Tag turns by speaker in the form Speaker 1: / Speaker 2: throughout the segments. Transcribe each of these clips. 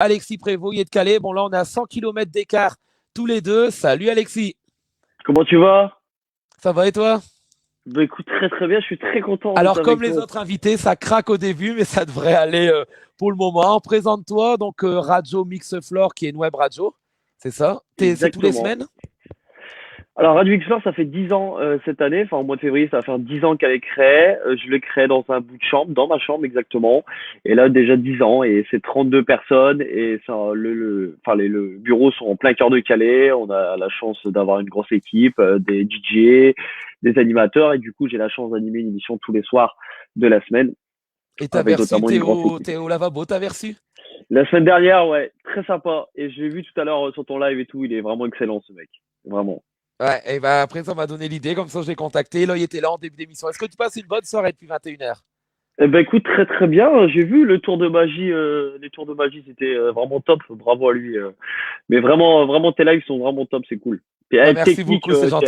Speaker 1: Alexis Prévost, il est de Calais. Bon, là, on est à 100 km d'écart tous les deux. Salut Alexis.
Speaker 2: Comment tu vas?
Speaker 1: Ça va et toi?
Speaker 2: Bah écoute, très très bien, je suis très content d'être
Speaker 1: Alors, comme
Speaker 2: avec
Speaker 1: les
Speaker 2: toi.
Speaker 1: autres invités, ça craque au début, mais ça devrait aller pour le moment. Présente-toi, donc Radio Mixflore, qui est une web radio. C'est ça? C'est tous les
Speaker 2: Exactement.
Speaker 1: semaines?
Speaker 2: Alors Radio Expert, ça fait 10 ans cette année, enfin au mois de février, ça va faire 10 ans qu'elle est créée. Je l'ai créée dans un bout de chambre, dans ma chambre exactement. Et là déjà 10 ans et c'est 32 personnes et ça, le bureau sont en plein cœur de Calais. On a la chance d'avoir une grosse équipe, des DJ, des animateurs et du coup j'ai la chance d'animer une émission tous les soirs de la semaine
Speaker 1: Et t'avais
Speaker 2: avec
Speaker 1: reçu
Speaker 2: notamment une grosse équipe.
Speaker 1: Théo Lavabo, t'avais reçu?
Speaker 2: La semaine dernière, ouais, très sympa. Et je l'ai vu tout à l'heure sur ton live et tout. Il est vraiment excellent, ce mec. Vraiment.
Speaker 1: Ouais, et ben après, ça m'a donné l'idée. Comme ça, je l'ai contacté. Là, il était là en début d'émission. Est-ce que tu passes une bonne soirée depuis 21h?
Speaker 2: Eh ben, écoute, très très bien. J'ai vu le tour de magie. Les tours de magie, c'était vraiment top. Bravo à lui. Mais vraiment, vraiment, tes lives sont vraiment top. C'est cool. Et,
Speaker 1: Bah, merci beaucoup, c'est gentil.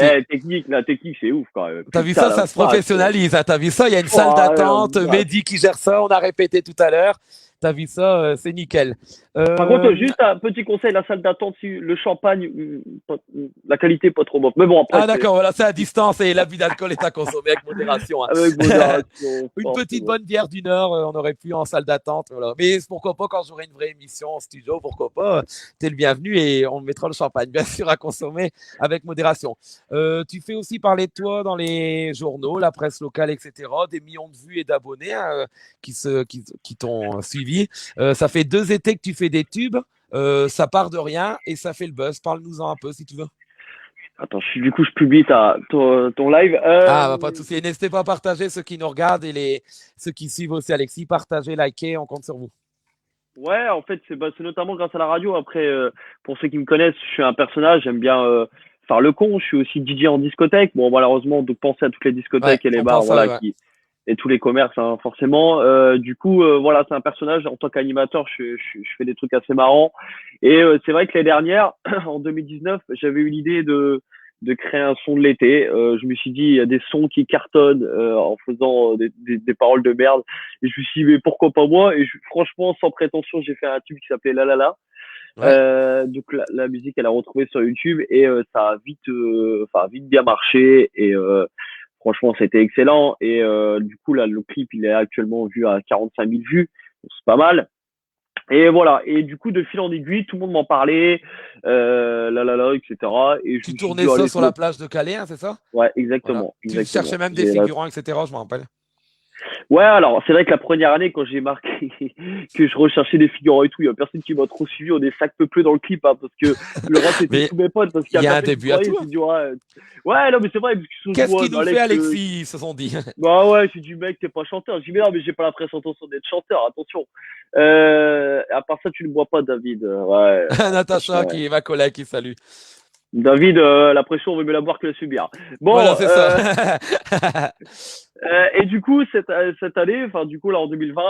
Speaker 2: la technique, c'est ouf quand même.
Speaker 1: T'as vu
Speaker 2: Putain,
Speaker 1: ça,
Speaker 2: la
Speaker 1: ça se
Speaker 2: vache.
Speaker 1: professionnalise. Hein, t'as vu ça, il y a une salle
Speaker 2: Ouah, la
Speaker 1: d'attente.
Speaker 2: vache.
Speaker 1: Mehdi qui gère ça, on a répété tout à l'heure. T'as vu ça, c'est nickel.
Speaker 2: Par contre,
Speaker 1: Euh,
Speaker 2: juste un petit conseil, la salle d'attente, si le champagne, la qualité est pas trop bonne. Mais bon, après,
Speaker 1: Ah
Speaker 2: c'est
Speaker 1: d'accord, voilà, c'est à distance et l'abus d'alcool est à consommer avec modération. Hein.
Speaker 2: avec modération,
Speaker 1: Une petite
Speaker 2: forcément.
Speaker 1: bonne bière d'une heure, on aurait pu en salle d'attente. Voilà. Mais pourquoi pas quand j'aurai une vraie émission en studio, pourquoi pas, t'es le bienvenu et on mettra le champagne, bien sûr, à consommer avec modération. Tu fais aussi parler de toi dans les journaux, la presse locale, etc. Des millions de vues et d'abonnés hein, qui t'ont suivi. Ça fait 2 étés que tu fais des tubes, ça part de rien et ça fait le buzz. Parle-nous-en un peu si tu veux.
Speaker 2: Attends, du coup, je publie ton live.
Speaker 1: Ah, bah, pas de souci. N'hésitez pas à partager ceux qui nous regardent et ceux qui suivent aussi Alexis. Partagez, likez, on compte sur vous.
Speaker 2: Ouais, en fait, c'est notamment grâce à la radio. Après, pour ceux qui me connaissent, je suis un personnage, j'aime bien faire le con. Je suis aussi DJ en discothèque. Bon, malheureusement, donc pensez à toutes les
Speaker 1: Ouais,
Speaker 2: discothèques et les
Speaker 1: on
Speaker 2: bars,
Speaker 1: pense à
Speaker 2: voilà,
Speaker 1: eux. Ouais.
Speaker 2: et tous les commerces, hein, forcément. Du coup, voilà, c'est un personnage. En tant qu'animateur, je fais des trucs assez marrants. Et c'est vrai que l'année dernière, en 2019, j'avais eu l'idée de créer un son de l'été. Je me suis dit, il y a des sons qui cartonnent en faisant des paroles de merde. Et je me suis dit, mais pourquoi pas moi? Franchement, sans prétention, j'ai fait un tube qui s'appelait La La La.
Speaker 1: Ouais.
Speaker 2: Donc la musique, elle a retrouvé sur YouTube et ça a vite bien marché et franchement, c'était excellent. Et du coup, là, le clip, il est actuellement vu à 45 000 vues. Donc, c'est pas mal. Et voilà. Et du coup, de fil en aiguille, tout le monde m'en parlait, etc. Et je
Speaker 1: Tu
Speaker 2: me suis dit,
Speaker 1: tournais ça
Speaker 2: allez,
Speaker 1: sur la plage de Calais, hein, c'est ça?
Speaker 2: ouais,
Speaker 1: Voilà.
Speaker 2: exactement,
Speaker 1: Tu
Speaker 2: exactement.
Speaker 1: cherchais même des
Speaker 2: J'ai la
Speaker 1: figurants, etc. Je me rappelle.
Speaker 2: Ouais, alors c'est vrai que la première année, quand j'ai marqué que je recherchais des figurants et tout, il y a personne qui m'a trop suivi. On est sac peuplé dans le clip, hein, parce que le reste c'était
Speaker 1: Mais
Speaker 2: tous mes potes, parce qu'il
Speaker 1: il
Speaker 2: y a
Speaker 1: y a un
Speaker 2: personne qui me
Speaker 1: début à
Speaker 2: croyait.
Speaker 1: tout.
Speaker 2: Je
Speaker 1: Hein.
Speaker 2: me dit ouais, ouais, non mais c'est vrai, parce qu'ils sont
Speaker 1: Qu'est-ce
Speaker 2: ouais,
Speaker 1: qui
Speaker 2: mais
Speaker 1: nous fait
Speaker 2: Alex,
Speaker 1: Alexis, ils se sont dit.
Speaker 2: bah ouais, je dis mec, t'es pas chanteur. Je dis mais non, mais j'ai pas la prétention d'être chanteur, attention. À part ça, tu ne bois pas, David. Ouais,
Speaker 1: Natacha,
Speaker 2: franchement.
Speaker 1: qui est ma collègue, qui salue.
Speaker 2: David, la pression, on veut mieux la boire que la subir.
Speaker 1: Voilà,
Speaker 2: Bon,
Speaker 1: c'est ça.
Speaker 2: et du coup, cette année, enfin, du coup, là, en 2020,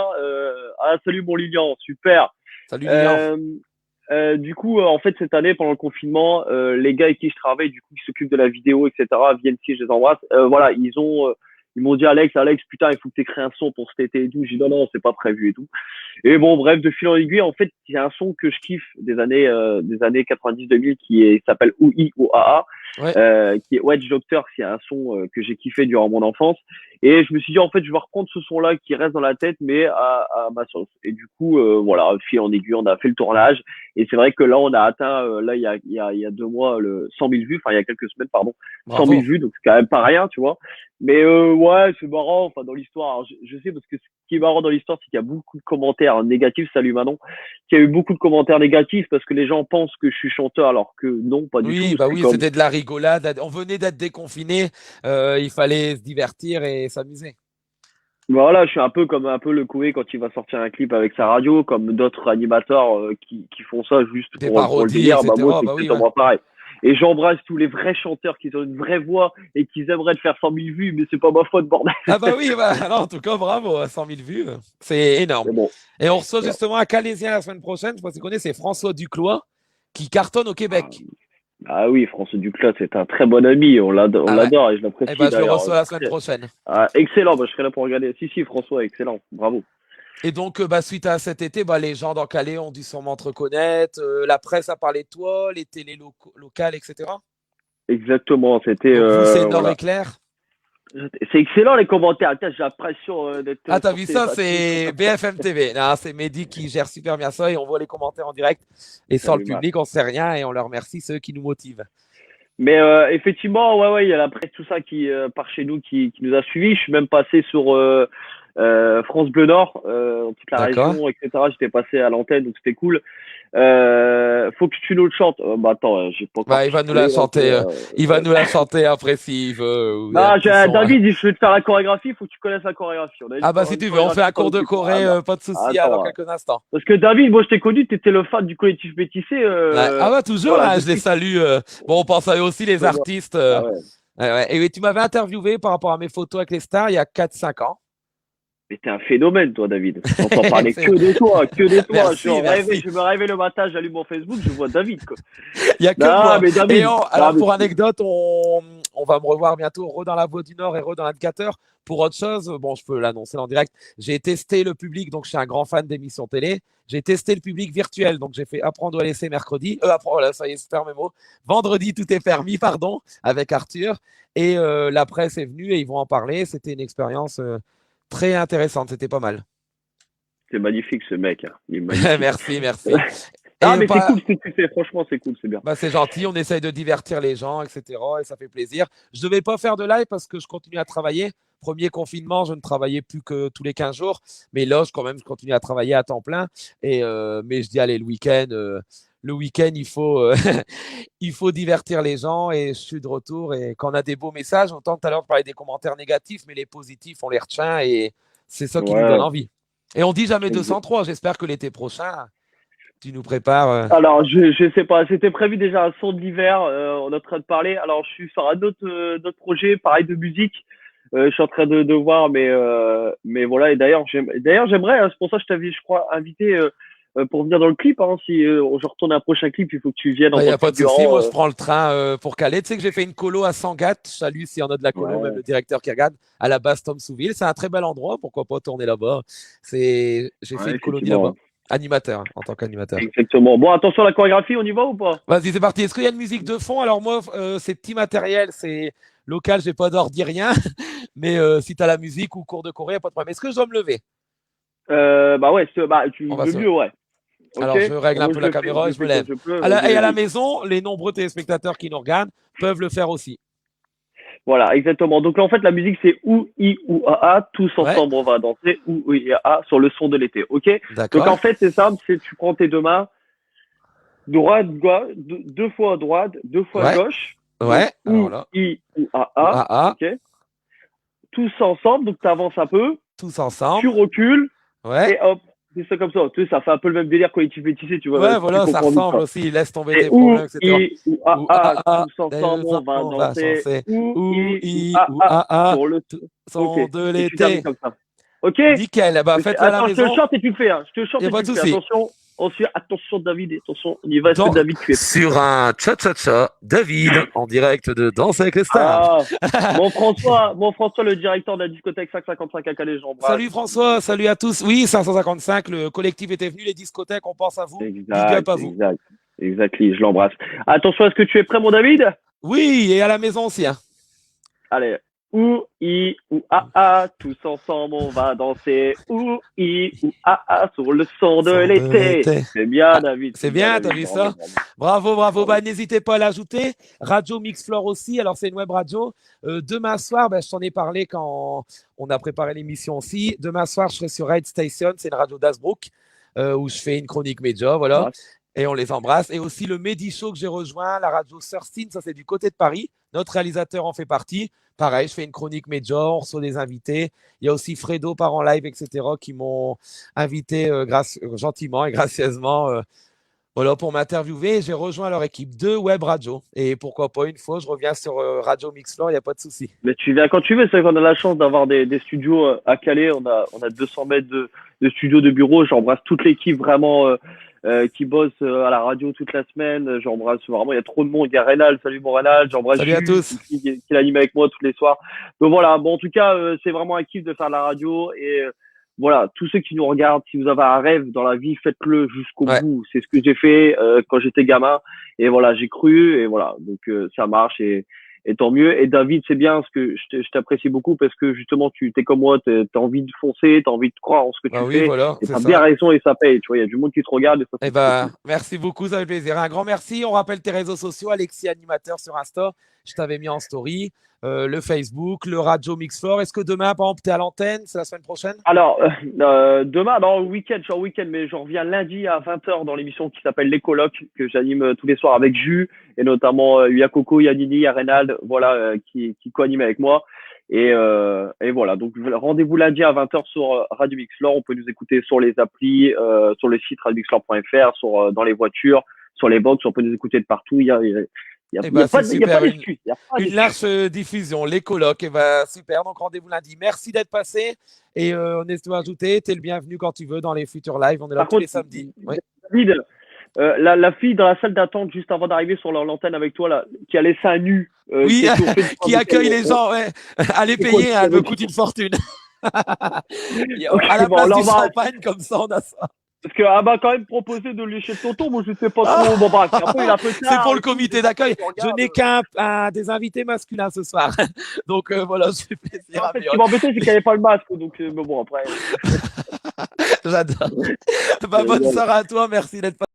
Speaker 2: ah, salut mon Lilian, super.
Speaker 1: Salut Lilian.
Speaker 2: Euh, du coup, en fait, cette année, pendant le confinement, les gars avec qui je travaille, du coup, qui s'occupent de la vidéo, etc., viennent si je les embrasse. Voilà, ils m'ont dit Alex, putain, il faut que tu crées un son pour cet été et tout. J'ai dit non, c'est pas prévu et tout. Et bon, bref, de fil en aiguille, en fait, il y a un son que je kiffe des années 90-2000 s'appelle OUI ou AA,
Speaker 1: Ouais.
Speaker 2: qui est Wedge Doctor, c'est un son que j'ai kiffé durant mon enfance. Et je me suis dit, en fait, je vais reprendre ce son-là qui reste dans la tête, mais à ma sauce. Et du coup, voilà, fil en aiguille, on a fait le tournage. Et c'est vrai que là, on a atteint, là, il y a 2 mois, le 100 000 vues, enfin, il y a quelques semaines, pardon, 100 000
Speaker 1: Bravo.
Speaker 2: vues, donc c'est quand même pas rien, tu vois. Mais ouais, c'est marrant, enfin, dans l'histoire. Alors, je sais parce que ce qui est marrant dans l'histoire, c'est qu'il y a beaucoup de commentaires négatifs. Salut Manon. Qu'il y a eu beaucoup de commentaires négatifs parce que les gens pensent que je suis chanteur alors que non, pas du
Speaker 1: Oui,
Speaker 2: tout.
Speaker 1: bah
Speaker 2: C'est
Speaker 1: oui,
Speaker 2: comme,
Speaker 1: c'était de la rigolade. On venait d'être déconfinés. Il fallait se divertir et s'amuser.
Speaker 2: voilà, je suis un peu comme un peu le Coué quand il va sortir un clip avec sa radio, comme d'autres animateurs qui font ça juste
Speaker 1: Des
Speaker 2: pour le
Speaker 1: parodies,
Speaker 2: délire. Bah moi,
Speaker 1: etc.
Speaker 2: c'est
Speaker 1: Bah oui, ouais.
Speaker 2: exactement pareil. Et j'embrasse tous les vrais chanteurs qui ont une vraie voix et qui aimeraient te faire 100 000 vues, mais c'est pas ma faute, bordel.
Speaker 1: Ah bah oui, bah, alors, en tout cas, bravo, 100 000 vues. C'est énorme.
Speaker 2: Mais bon,
Speaker 1: Et on reçoit
Speaker 2: voilà.
Speaker 1: justement un Calaisien la semaine prochaine. Je sais pas si tu connais, c'est François Duclois qui cartonne au
Speaker 2: Ah,
Speaker 1: Québec.
Speaker 2: ah oui, François Duclas, c'est un très bon ami. On
Speaker 1: Ah ouais.
Speaker 2: l'adore et je
Speaker 1: Eh
Speaker 2: l'apprécie
Speaker 1: ben, je le
Speaker 2: d'ailleurs.
Speaker 1: reçois la semaine prochaine.
Speaker 2: Ah, excellent, bah, je serai là pour regarder. Si, si, François, excellent, bravo.
Speaker 1: Et donc, suite à cet été, les gens dans Calais ont dû sûrement te reconnaître. La presse a parlé de toi, les télés locales, etc.
Speaker 2: Exactement, c'était
Speaker 1: Donc, vous, c'est Nord
Speaker 2: voilà.
Speaker 1: Éclair.
Speaker 2: C'est excellent les commentaires. Tiens, j'ai l'impression d'être
Speaker 1: Ah, t'as
Speaker 2: sur
Speaker 1: vu ça?
Speaker 2: TF1.
Speaker 1: C'est BFM TV. Non, c'est Mehdi qui gère super bien ça et on voit les commentaires en direct. Et sans le
Speaker 2: Salut Max.
Speaker 1: public, on sait rien et on leur remercie, ceux qui nous motivent.
Speaker 2: Mais effectivement, ouais, il y a la presse, tout ça qui par chez nous qui nous a suivis. Je suis même passé sur France Bleu Nord, dans toute la
Speaker 1: D'accord?
Speaker 2: région, etc. J'étais passé à l'antenne, donc c'était cool. Faut que tu nous le chantes. Attends, j'ai pas encore
Speaker 1: Il va nous la
Speaker 2: picolé là.
Speaker 1: chanter. Il va nous la chanter après s'il veut. Ou un
Speaker 2: Non,
Speaker 1: petit son.
Speaker 2: David, je vais te faire la chorégraphie. Il faut que tu connaisses la chorégraphie. On a
Speaker 1: Ah, si
Speaker 2: une
Speaker 1: tu veux, on fait un
Speaker 2: chorégraphie, t'en
Speaker 1: cours de
Speaker 2: occupes pas. Ah
Speaker 1: Corée,
Speaker 2: bah,
Speaker 1: pas de souci, dans
Speaker 2: attends.
Speaker 1: quelques instants.
Speaker 2: Parce que David, moi je t'ai connu, tu étais le fan du collectif Métissé.
Speaker 1: Ouais. Ah, toujours,
Speaker 2: Voilà,
Speaker 1: hein, je les
Speaker 2: depuis.
Speaker 1: salue. Bon, on pense à eux aussi, les artistes.
Speaker 2: Ah ouais.
Speaker 1: Ouais, ouais. Et tu m'avais interviewé par rapport à mes photos avec les stars il y a 4-5 ans.
Speaker 2: Mais t'es un phénomène, toi, David. J'entends parler que de toi, que de toi.
Speaker 1: Merci, merci.
Speaker 2: Je me rêvais le matin, j'allume mon Facebook, je vois David, quoi.
Speaker 1: Il n'y a que
Speaker 2: Non,
Speaker 1: moi.
Speaker 2: mais
Speaker 1: Et
Speaker 2: David. Non,
Speaker 1: alors,
Speaker 2: mais
Speaker 1: pour anecdote, on va me revoir bientôt, dans la Voix du Nord et dans l'indicateur. Pour autre chose, bon, je peux l'annoncer en direct. J'ai testé le public, donc je suis un grand fan d'émissions télé. J'ai testé le public virtuel, donc j'ai fait apprendre à laisser mercredi. Voilà, ça y est, je perds mes mots. Vendredi, tout est permis, pardon, avec Arthur. Et la presse est venue et ils vont en parler. C'était une expérience très intéressante. C'était pas mal.
Speaker 2: c'est magnifique, ce mec, hein. Il est magnifique.
Speaker 1: Merci, merci.
Speaker 2: Ah,
Speaker 1: Et
Speaker 2: mais c'est cool ce que tu fais. Franchement, c'est cool, c'est bien.
Speaker 1: c'est gentil, on essaye de divertir les gens, etc. Et ça fait plaisir. Je ne devais pas faire de live parce que je continue à travailler. Premier confinement, je ne travaillais plus que tous les 15 jours. Mais là, je continue à travailler à temps plein. Mais je dis, allez, le week-end, il faut divertir les gens et je suis de retour. Et quand on a des beaux messages, autant tout à l'heure, on parlait des commentaires négatifs, mais les positifs, on les retient et c'est ça qui nous donne
Speaker 2: Ouais.
Speaker 1: envie. Et on dit jamais 203. J'espère que l'été prochain, tu nous prépares.
Speaker 2: Alors, je sais pas. C'était prévu déjà un son d'hiver. On est en train de parler. Alors, je suis sur un autre projet, pareil de musique. Je suis en train de voir, mais voilà. Et d'ailleurs, j'aimerais. Hein, c'est pour ça que je t'avais, je crois, invité pour venir dans le clip. Hein, si je retourne à un prochain clip, il faut que tu viennes en
Speaker 1: Il n'y
Speaker 2: tant
Speaker 1: a
Speaker 2: que
Speaker 1: pas de souci.
Speaker 2: figurant.
Speaker 1: Moi, je prends le train pour Calais. Tu sais que j'ai fait une colo à Sangatte. Salut s'il y en a de la colo, même
Speaker 2: Ouais,
Speaker 1: le directeur qui regarde. À la base, Tom Souville. C'est un très bel endroit. Pourquoi pas tourner là-bas? J'ai fait
Speaker 2: ouais,
Speaker 1: une colonie là-bas.
Speaker 2: effectivement.
Speaker 1: Animateur, en tant qu'animateur.
Speaker 2: Exactement. Bon, attention à la chorégraphie, on y va ou pas?
Speaker 1: Vas-y, c'est parti. Est-ce qu'il y a une musique de fond? Alors, moi, c'est petit matériel. C'est local. J'ai pas d'ordi, rien. Mais si tu as la musique ou cours de Corée, pas de problème. Est-ce que je dois me lever?
Speaker 2: Bah ouais,
Speaker 1: On va
Speaker 2: le
Speaker 1: se...
Speaker 2: mieux, ouais. Ok.
Speaker 1: Alors, je règle un
Speaker 2: Moi,
Speaker 1: peu la caméra
Speaker 2: je
Speaker 1: et
Speaker 2: le
Speaker 1: je me
Speaker 2: fais comme
Speaker 1: lève.
Speaker 2: je peux.
Speaker 1: Et
Speaker 2: Vas-y,
Speaker 1: à la
Speaker 2: vas-y.
Speaker 1: maison, les nombreux téléspectateurs qui nous regardent peuvent le faire aussi.
Speaker 2: Voilà, exactement. Donc là, en fait, la musique, c'est ou i ou a a. Tous
Speaker 1: Ouais,
Speaker 2: ensemble, on va danser ou i a a sur le son de l'été. Ok. Donc
Speaker 1: d'accord.
Speaker 2: en fait, c'est simple. C'est tu prends tes deux mains, droite, gauche, deux fois à droite, deux fois à
Speaker 1: Ouais,
Speaker 2: gauche. Donc
Speaker 1: ouais. Alors
Speaker 2: ou
Speaker 1: là.
Speaker 2: i ou a
Speaker 1: Ou
Speaker 2: a.
Speaker 1: AA,
Speaker 2: Ok. Tous ensemble. Donc tu avances un peu,
Speaker 1: tous
Speaker 2: tu
Speaker 1: ensemble.
Speaker 2: recules
Speaker 1: Ouais.
Speaker 2: et hop. C'est ça comme ça. Tu sais, ça fait un peu le même délire collectif métissé, tu vois.
Speaker 1: Ouais,
Speaker 2: Tu
Speaker 1: voilà, ça
Speaker 2: comprends vite,
Speaker 1: ressemble
Speaker 2: quoi.
Speaker 1: aussi. Laisse tomber
Speaker 2: Et
Speaker 1: tes
Speaker 2: ou,
Speaker 1: problèmes, etc.
Speaker 2: i, ou, a,
Speaker 1: Ou
Speaker 2: a,
Speaker 1: AA,
Speaker 2: tous ensemble, on va
Speaker 1: on va
Speaker 2: danser.
Speaker 1: chancer.
Speaker 2: Ou,
Speaker 1: Ou
Speaker 2: i, ou,
Speaker 1: I,
Speaker 2: a,
Speaker 1: ou
Speaker 2: a,
Speaker 1: AA,
Speaker 2: sur le,
Speaker 1: tout
Speaker 2: ok.
Speaker 1: son de
Speaker 2: Et tu termines
Speaker 1: l'été.
Speaker 2: comme ça. Ok?
Speaker 1: Nickel. Bah,
Speaker 2: Ok.
Speaker 1: faites-le à la
Speaker 2: Attends, je te le
Speaker 1: maison.
Speaker 2: chante et tu le fais, hein. Je te le
Speaker 1: Il
Speaker 2: chante
Speaker 1: n'y a
Speaker 2: et
Speaker 1: pas
Speaker 2: tu
Speaker 1: de
Speaker 2: le fais.
Speaker 1: souci.
Speaker 2: Attention, David, attention, on y va. Est-ce que David, tu es prêt?
Speaker 1: Sur un cha-cha-cha, David, en direct de Danse avec les stars.
Speaker 2: Ah, mon François, le directeur de la discothèque 555 à Calais, j'embrasse.
Speaker 1: Salut François, salut à tous. Oui, 555, le collectif était venu, les discothèques, on pense à vous. Big up
Speaker 2: Exact,
Speaker 1: à vous.
Speaker 2: exact. Exactly, je l'embrasse. Attention, est-ce que tu es prêt, mon David?
Speaker 1: Oui, et à la maison aussi. Hein.
Speaker 2: Allez. Ou, i, ou, a, a, tous ensemble, on va danser. Ou, i, ou, a, a, sur le son de
Speaker 1: Son de
Speaker 2: l'été.
Speaker 1: l'été.
Speaker 2: C'est bien,
Speaker 1: Ah,
Speaker 2: David,
Speaker 1: c'est
Speaker 2: c'est bien,
Speaker 1: bien, t'as
Speaker 2: David.
Speaker 1: vu
Speaker 2: Bravo,
Speaker 1: ça?
Speaker 2: bravo,
Speaker 1: Bravo, bravo.
Speaker 2: bravo.
Speaker 1: N'hésitez pas à l'ajouter. Radio Mixflore aussi. Alors, c'est une web radio. Demain soir, je t'en ai parlé quand on a préparé l'émission aussi. Demain soir, je serai sur Ride Station. C'est une radio d'Asbrook où je fais une chronique média. Voilà.
Speaker 2: Bravo.
Speaker 1: Et on les embrasse. Et aussi le Medi Show que j'ai rejoint, la radio Surstin, ça c'est du côté de Paris. Notre réalisateur en fait partie. Pareil, je fais une chronique média, on reçoit des invités. Il y a aussi Fredo par en live, etc., qui m'ont invité gentiment et gracieusement voilà, pour m'interviewer. J'ai rejoint leur équipe de web radio. Et pourquoi pas, une fois, je reviens sur Radio Mixflore, il n'y a pas de souci.
Speaker 2: Mais tu viens quand tu veux. C'est vrai qu'on a la chance d'avoir des studios à Calais. On a 200 mètres de studios de bureau. J'embrasse toute l'équipe vraiment qui bosse à la radio toute la semaine. J'embrasse vraiment, il y a trop de monde. Il y a Rénal, salut mon Rénal. J'embrasse
Speaker 1: Salut à
Speaker 2: Jules
Speaker 1: tous.
Speaker 2: qui l'anime avec moi tous les soirs. Donc voilà, bon, en tout cas, c'est vraiment un kiff de faire de la radio. Et voilà, tous ceux qui nous regardent, si vous avez un rêve dans la vie, faites-le jusqu'au
Speaker 1: Ouais.
Speaker 2: bout. C'est ce que j'ai fait quand j'étais gamin. Et voilà, j'ai cru et voilà, donc ça marche et tant mieux. Et David, c'est bien parce que je t'apprécie beaucoup parce que justement, tu t'es comme moi, t'as envie de foncer, t'as envie de croire en ce que
Speaker 1: Bah
Speaker 2: tu
Speaker 1: oui,
Speaker 2: fais
Speaker 1: voilà,
Speaker 2: et
Speaker 1: c'est
Speaker 2: t'as bien
Speaker 1: ça.
Speaker 2: raison et ça paye. Tu vois, il y a du monde qui te regarde et ça,
Speaker 1: Eh
Speaker 2: c'est trop cool.
Speaker 1: ben, merci beaucoup, ça fait plaisir. Un grand merci. On rappelle tes réseaux sociaux, Alexis Animateur sur Insta. Je t'avais mis en story. Le Facebook, le Radio Mixfloor. Est-ce que demain, par exemple, tu es à l'antenne? C'est la semaine prochaine?
Speaker 2: Alors, demain, non, le week-end, je suis en week-end, mais je reviens lundi à 20h dans l'émission qui s'appelle Les Colocs, que j'anime tous les soirs avec Jus, et notamment il y a Coco, il y a Nini, il y a Reynald, voilà, qui co-anime avec moi. Et voilà, donc rendez-vous lundi à 20h sur Radio Mixlore. On peut nous écouter sur les applis, sur le site radiomixlore.fr, dans les voitures, sur les box, on peut nous écouter de partout.
Speaker 1: Eh ben, c'est
Speaker 2: Il y a pas
Speaker 1: super.
Speaker 2: d'excuse. Il y a pas
Speaker 1: Une
Speaker 2: d'excuse.
Speaker 1: large diffusion, les colocs. Eh ben, super. Donc, rendez-vous lundi. Merci d'être passé. Et on est tout ajouter. Tu es le bienvenu quand tu veux dans les futurs lives. On est là
Speaker 2: Par
Speaker 1: tous les
Speaker 2: contre,
Speaker 1: samedis. Oui.
Speaker 2: David, la fille dans la salle d'attente juste avant d'arriver sur l'antenne avec toi là, qui a les seins nus,
Speaker 1: Oui,
Speaker 2: qui ont fait du
Speaker 1: qui accueille les gens. Ouais. Allez
Speaker 2: c'est quoi
Speaker 1: payer, hein, elle me
Speaker 2: le
Speaker 1: coûte une fortune.
Speaker 2: Ok,
Speaker 1: À la
Speaker 2: bon, on
Speaker 1: place du
Speaker 2: l'embrasse.
Speaker 1: champagne, comme ça, on a ça.
Speaker 2: Parce qu'elle m'a quand même proposé de lécher le tonton, moi je sais pas
Speaker 1: Ah,
Speaker 2: trop. Bon, bah, après il a un peu
Speaker 1: c'est
Speaker 2: tard
Speaker 1: pour
Speaker 2: et
Speaker 1: le
Speaker 2: tout,
Speaker 1: comité
Speaker 2: j'ai pas
Speaker 1: d'accueil.
Speaker 2: trop
Speaker 1: Je
Speaker 2: regarde.
Speaker 1: n'ai qu'un des invités masculins ce soir. Donc voilà, je fais plaisir
Speaker 2: En
Speaker 1: à
Speaker 2: fait, ce qui
Speaker 1: Mion.
Speaker 2: m'embêtait, c'est qu'il n'y avait pas le masque, donc mais bon, après.
Speaker 1: J'adore. Bah, bonne
Speaker 2: Voilà.
Speaker 1: soirée à toi. Merci d'être